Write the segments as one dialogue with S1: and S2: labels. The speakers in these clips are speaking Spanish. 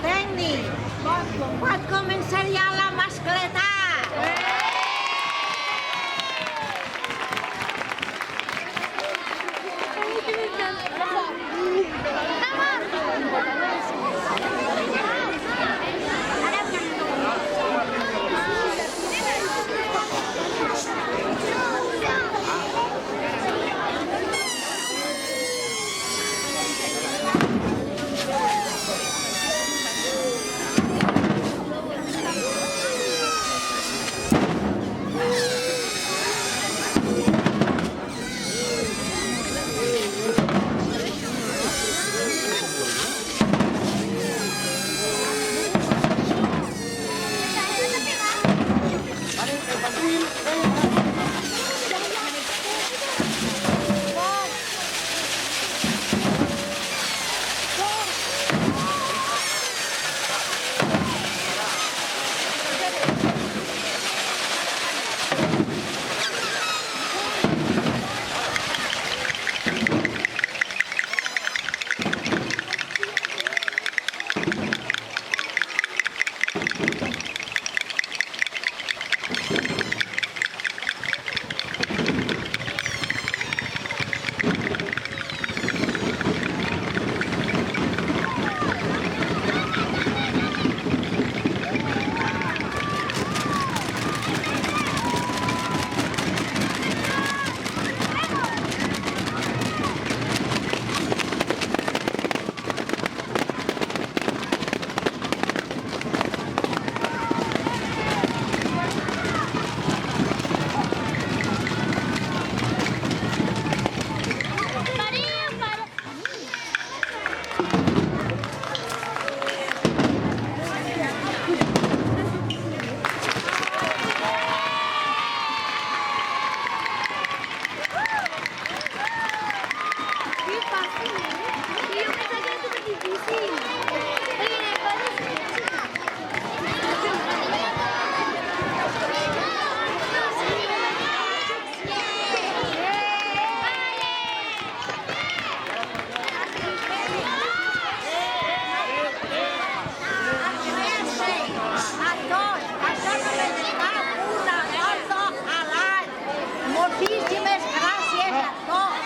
S1: tècnic. Pot començar ja la mascletà. Moltíssimes gràcies a tots.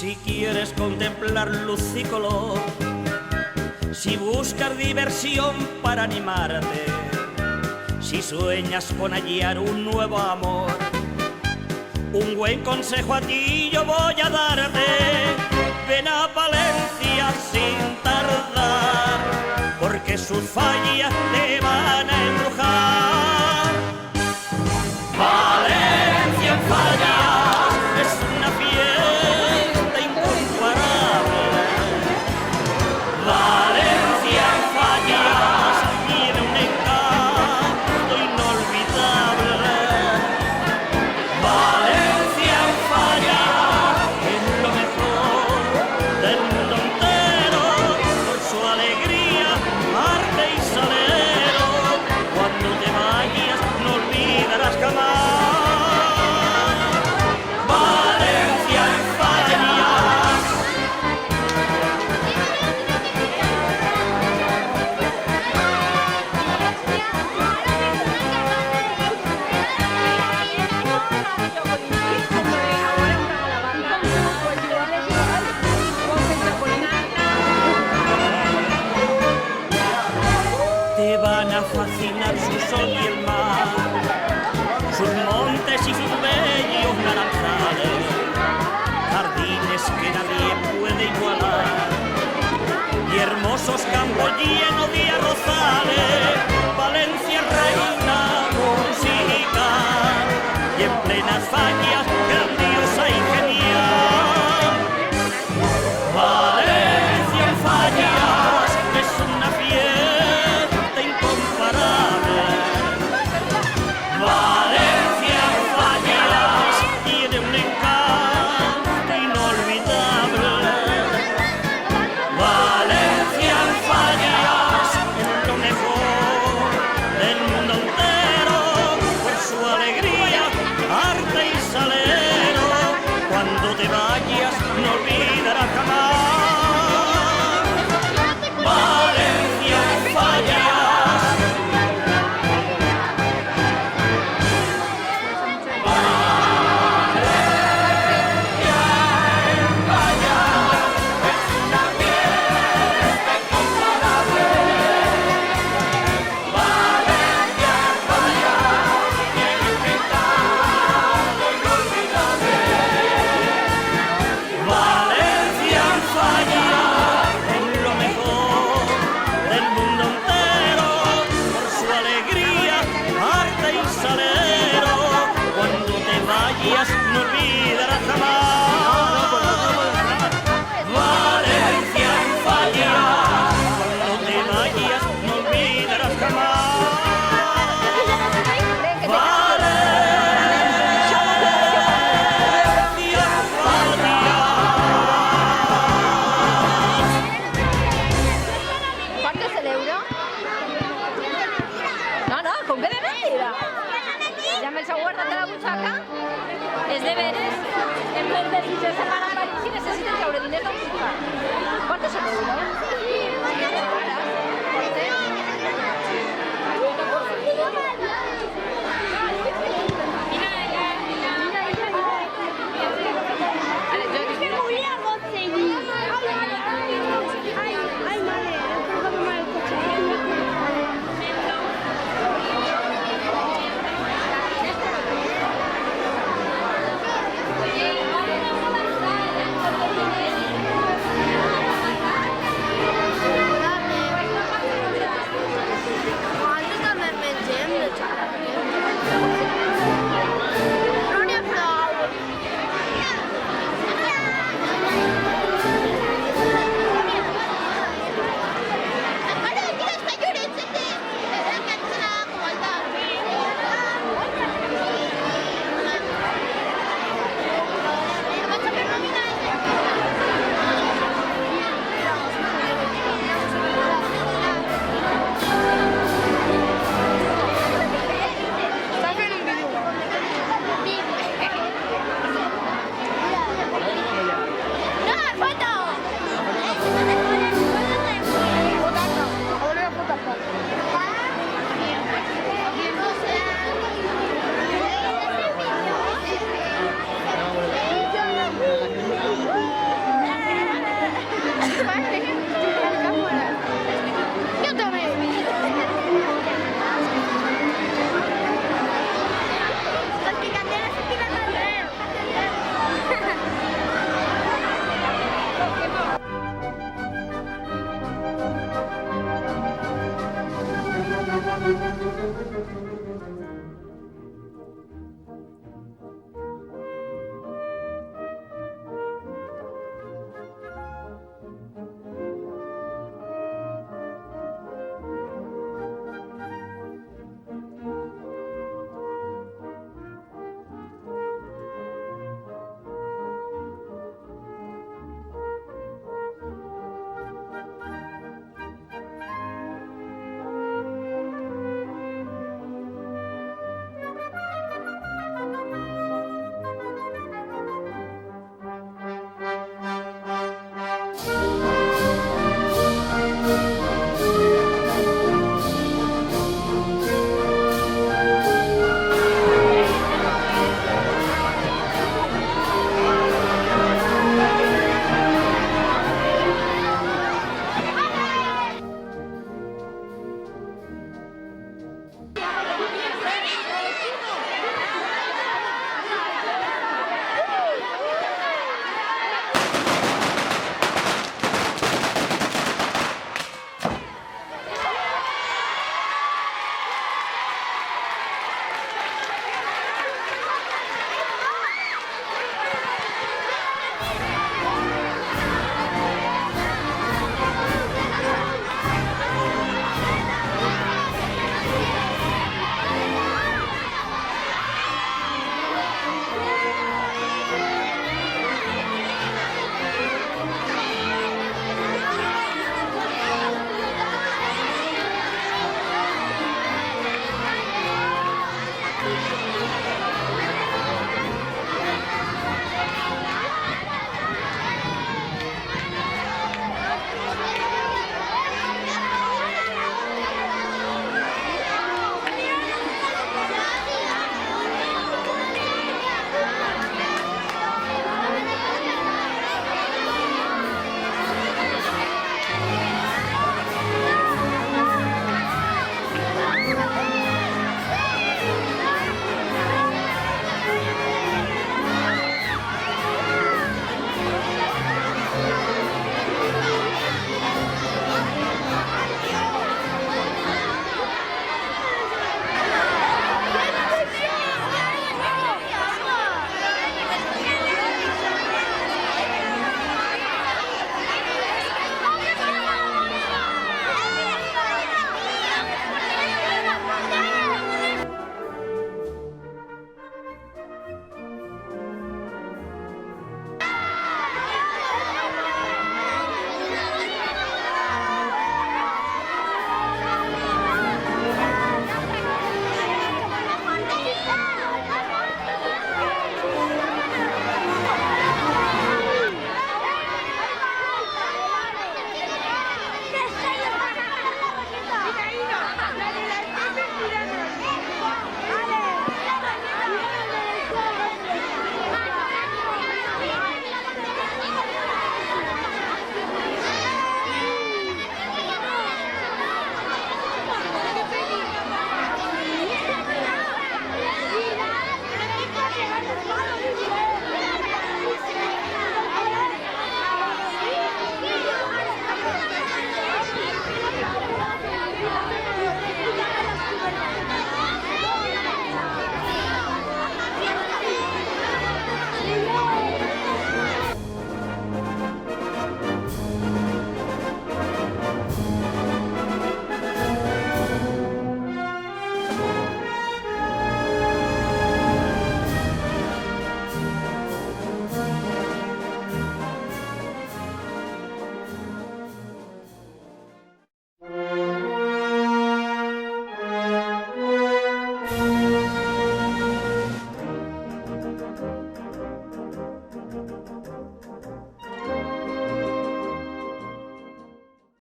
S2: Si quieres contemplar luz y color, si buscas diversión para animarte, si sueñas con hallar un nuevo amor, un buen consejo a ti yo voy a darte. Ven a Valencia sin tardar, porque sus fallas te van a embrujar. Valencia en fallas es una fiesta incomparable. Valencia en fallas tiene un encanto inolvidable. Valencia en fallas es lo mejor del mundo entero, por su alegría, arte y salero. Cuando te vayas no olvidarás jamás. Valencia en fallas. Te van a fascinar su sol y el mar, sus montes y sus bellos naranjales, jardines que nadie puede igualar. lleno de arrozales, Valencia reina musical, y en plenas fallas grandiosa y genial. Valencia en fallas es una fiesta incomparable. Valencia en fallas tiene un encanto inolvidable. Valencia en fallas es lo mejor del mundo entero, por su alegría, arte y salero. Cuando te vayas no olvidarás jamás. Valencia en fallas. Valencia en fallas es lo mejor del mundo entero, por su alegría, arte y salero. Cuando te vayas no olvidarás jamás. Valencia en fallas, cuando te vayas no olvidarás jamás.
S3: ¿Cuánto es el euro? No, con qué de mentira. Ya me he guardat de la butxaca. És deberes. En ple de fins de setmana a París i necessito treure diners del butxaca. Quant és l'euro? Bye.